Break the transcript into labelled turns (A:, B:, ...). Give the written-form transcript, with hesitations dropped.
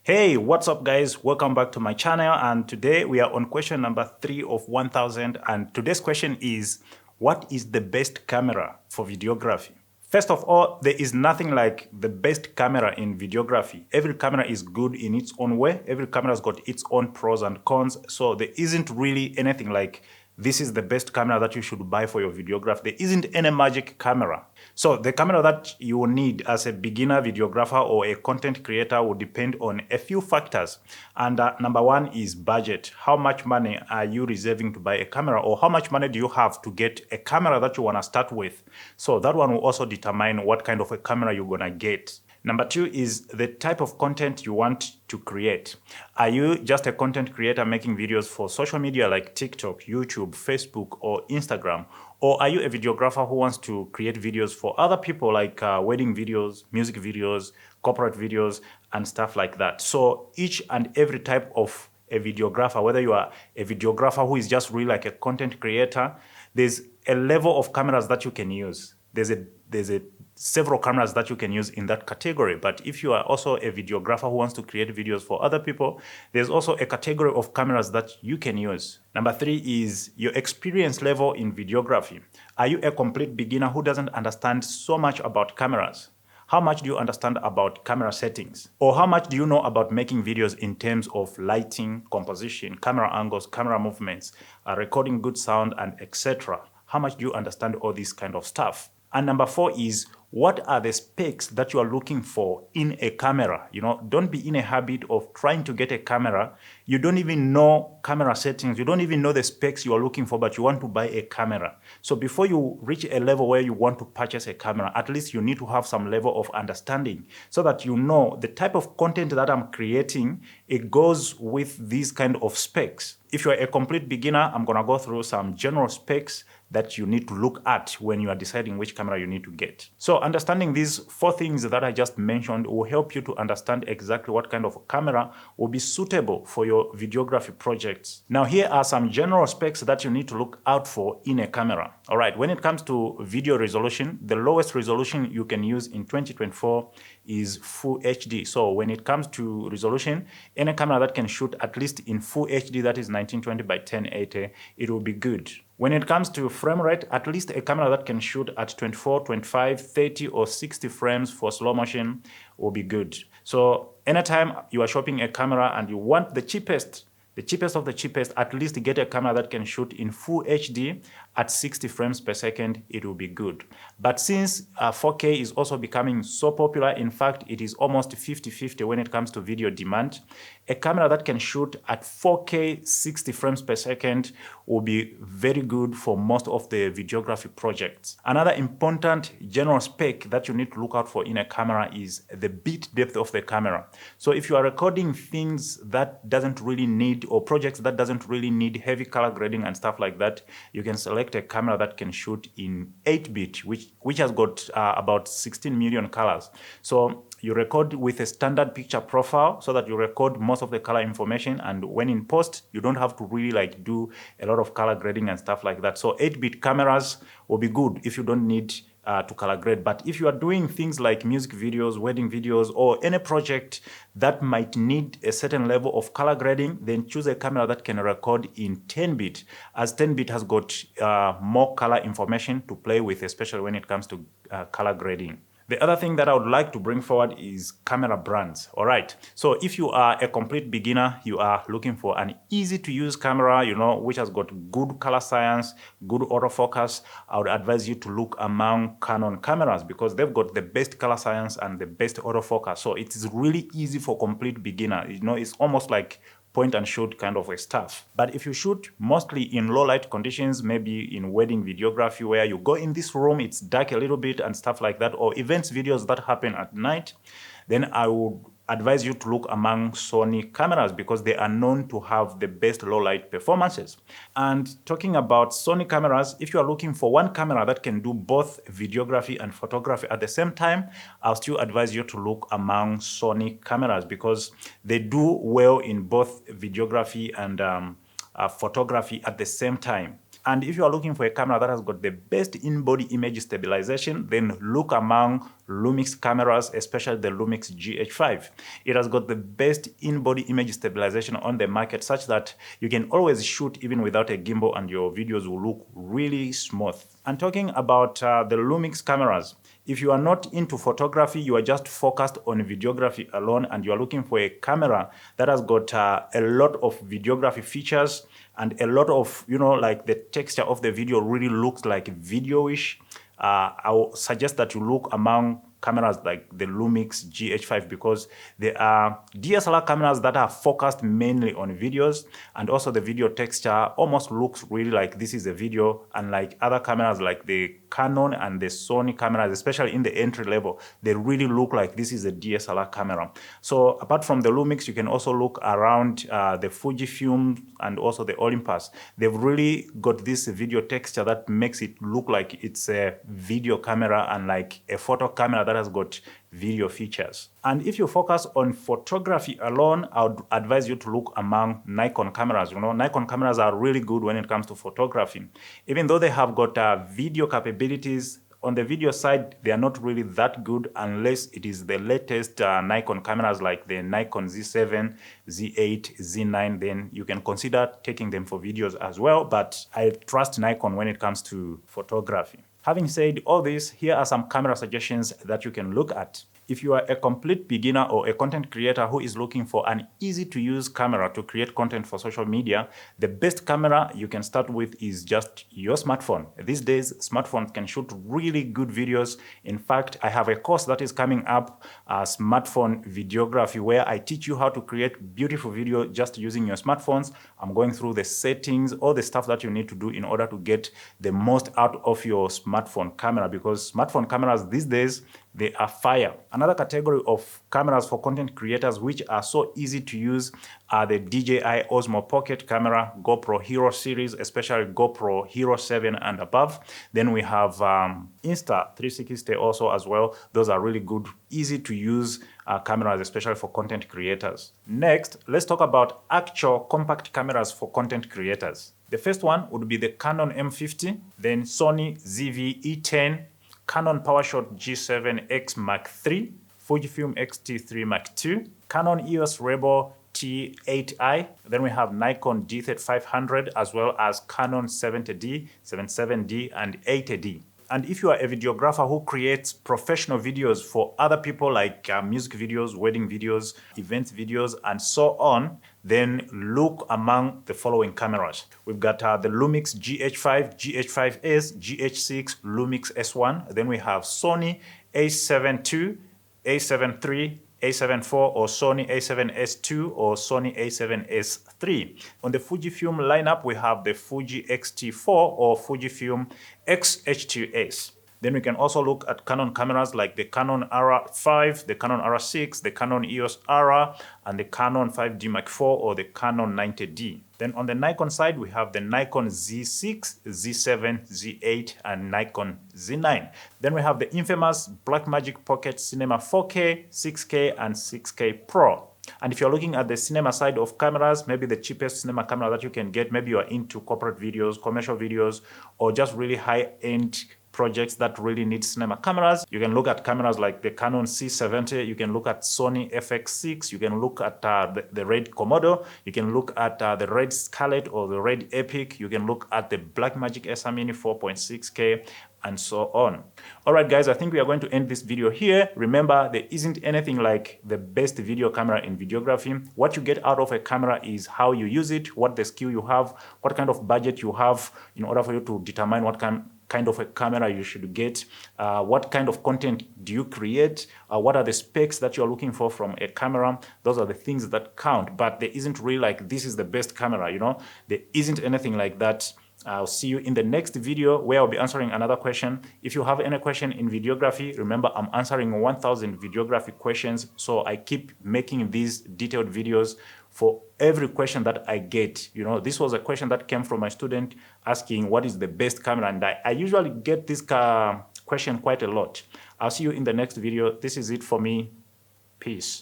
A: Hey, what's up guys? Welcome back to my channel, and today we are on question number 3 of 1000, and today's question is, what is the best camera for videography? First of all, there is nothing like the best camera in videography. Every camera is good in its own way. Every camera has got its own pros and cons, so there isn't really anything like this is the best camera that you should buy for your videography. There isn't any magic camera. So the camera that you will need as a beginner videographer or a content creator will depend on a few factors. And number one is budget. How much money are you reserving to buy a camera, or how much money do you have to get a camera that you want to start with? So that one will also determine what kind of a camera you're going to get. Number two is the type of content you want to create. Are you just a content creator making videos for social media like TikTok, YouTube, Facebook, or Instagram? Or are you a videographer who wants to create videos for other people like wedding videos, music videos, corporate videos, and stuff like that? So each and every type of a videographer, whether you are a videographer who is just really like a content creator, there's a level of cameras that you can use. There's a several cameras that you can use in that category. But if you are also a videographer who wants to create videos for other people, there's also a category of cameras that you can use. Number three is your experience level in videography. Are you a complete beginner who doesn't understand so much about cameras? How much do you understand about camera settings? Or how much do you know about making videos in terms of lighting, composition, camera angles, camera movements, recording good sound, and etc.? How much do you understand all this kind of stuff? And number four is, what are the specs that you are looking for in a camera? Don't be in a habit of trying to get a camera. You don't even know camera settings. You don't even know the specs you are looking for, but you want to buy a camera. So before you reach a level where you want to purchase a camera, at least you need to have some level of understanding so that you know the type of content that I'm creating, it goes with these kind of specs. If you're a complete beginner, I'm going to go through some general specs that you need to look at when you are deciding which camera you need to get. So understanding these four things that I just mentioned will help you to understand exactly what kind of camera will be suitable for your videography projects. Now, here are some general specs that you need to look out for in a camera. All right, when it comes to video resolution, the lowest resolution you can use in 2024 is Full HD. So when it comes to resolution, any camera that can shoot at least in Full HD, that is 1920 by 1080, it will be good. When it comes to frame rate, at least a camera that can shoot at 24, 25, 30, or 60 frames for slow motion will be good. So anytime you are shopping a camera and you want the cheapest of the cheapest, at least get a camera that can shoot in Full HD at 60 frames per second, it will be good. But since 4K is also becoming so popular, in fact, it is almost 50-50 when it comes to video demand, a camera that can shoot at 4K 60 frames per second will be very good for most of the videography projects. Another important general spec that you need to look out for in a camera is the bit depth of the camera. So if you are recording things that doesn't really need, or projects that doesn't really need heavy color grading and stuff like that, you can select a camera that can shoot in 8-bit, which has got about 16 million colors. So you record with a standard picture profile so that you record most of the color information, and when in post, you don't have to really do a lot of color grading and stuff like that. So 8-bit cameras will be good if you don't need to color grade. But if you are doing things like music videos, wedding videos, or any project that might need a certain level of color grading, then choose a camera that can record in 10-bit, as 10-bit has got more color information to play with, especially when it comes to color grading. The other thing that I would like to bring forward is camera brands. All right. So if you are a complete beginner, you are looking for an easy to use camera, which has got good color science, good autofocus, I would advise you to look among Canon cameras because they've got the best color science and the best autofocus. So it is really easy for complete beginner. It's almost like point and shoot kind of a stuff. But if you shoot mostly in low light conditions, maybe in wedding videography where you go in this room, it's dark a little bit and stuff like that, or events videos that happen at night, then I would advise you to look among Sony cameras because they are known to have the best low light performances. And talking about Sony cameras, if you are looking for one camera that can do both videography and photography at the same time, I'll still advise you to look among Sony cameras because they do well in both videography and photography at the same time. And if you are looking for a camera that has got the best in-body image stabilization, then look among Lumix cameras, especially the Lumix GH5. It has got the best in-body image stabilization on the market, such that you can always shoot even without a gimbal and your videos will look really smooth. And talking about the Lumix cameras, if you are not into photography, you are just focused on videography alone, and you are looking for a camera that has got a lot of videography features and a lot of, like the texture of the video really looks like video-ish, I will suggest that you look among cameras like the Lumix GH5, because they are DSLR cameras that are focused mainly on videos, and also the video texture almost looks really like this is a video, unlike other cameras like the Canon and the Sony cameras, especially in the entry level, they really look like this is a DSLR camera. So apart from the Lumix, you can also look around the Fujifilm and also the Olympus. They've really got this video texture that makes it look like it's a video camera and like a photo camera that has got video features. And if you focus on photography alone, I would advise you to look among Nikon cameras. Nikon cameras are really good when it comes to photography. Even though they have got video capabilities, on the video side, they are not really that good unless it is the latest Nikon cameras like the Nikon Z7, Z8, Z9. Then you can consider taking them for videos as well. But I trust Nikon when it comes to photography. Having said all this, here are some camera suggestions that you can look at. If you are a complete beginner or a content creator who is looking for an easy-to-use camera to create content for social media, the best camera you can start with is just your smartphone. These days, smartphones can shoot really good videos. In fact, I have a course that is coming up, smartphone videography, where I teach you how to create beautiful video just using your smartphones. I'm going through the settings, all the stuff that you need to do in order to get the most out of your smartphone camera, because smartphone cameras these days, they are fire. Another category of cameras for content creators which are so easy to use are the DJI Osmo Pocket camera, GoPro Hero series, especially GoPro Hero 7 and above. Then we have Insta360 also as well. Those are really good, easy to use cameras, especially for content creators. Next, let's talk about actual compact cameras for content creators. The first one would be the Canon M50, then Sony ZV-E10, Canon PowerShot G7X Mark III, Fujifilm X-T3 Mark II, Canon EOS Rebel T8i, then we have Nikon D3500, as well as Canon 70D, 77D, and 80D. And if you are a videographer who creates professional videos for other people, like music videos, wedding videos, event videos, and so on, then look among the following cameras. We've got the Lumix GH5, GH5S, GH6, Lumix S1. Then we have Sony A7 II, A7 III, A7 IV, or Sony A7S II, or Sony A7S III. On the Fujifilm lineup, we have the Fuji X-T4 or Fujifilm X-H2S. Then we can also look at Canon cameras like the Canon R5, the Canon R6, the Canon EOS R, and the Canon 5D Mark IV or the Canon 90D. Then on the Nikon side, we have the Nikon Z6, Z7, Z8, and Nikon Z9. Then we have the infamous Blackmagic Pocket Cinema 4K, 6K, and 6K Pro. And if you're looking at the cinema side of cameras, maybe the cheapest cinema camera that you can get, maybe you're into corporate videos, commercial videos, or just really high-end projects that really need cinema cameras, you can look at cameras like the Canon C70, you can look at Sony FX6, you can look at the Red Komodo, you can look at the Red Scarlet or the Red Epic, you can look at the Blackmagic SR Mini 4.6K, and so on. All right, guys, I think we are going to end this video here. Remember, there isn't anything like the best video camera in videography. What you get out of a camera is how you use it, what the skill you have, what kind of budget you have in order for you to determine what kind of a camera you should get, what kind of content do you create, what are the specs that you're looking for from a camera. Those are the things that count, but there isn't really like this is the best camera, there isn't anything like that. I'll see you in the next video where I'll be answering another question. If you have any question in videography, remember I'm answering 1000 videography questions, so I keep making these detailed videos for every question that I get. This was a question that came from my student asking what is the best camera, and I usually get this question quite a lot. I'll see you in the next video. This is it for me. Peace.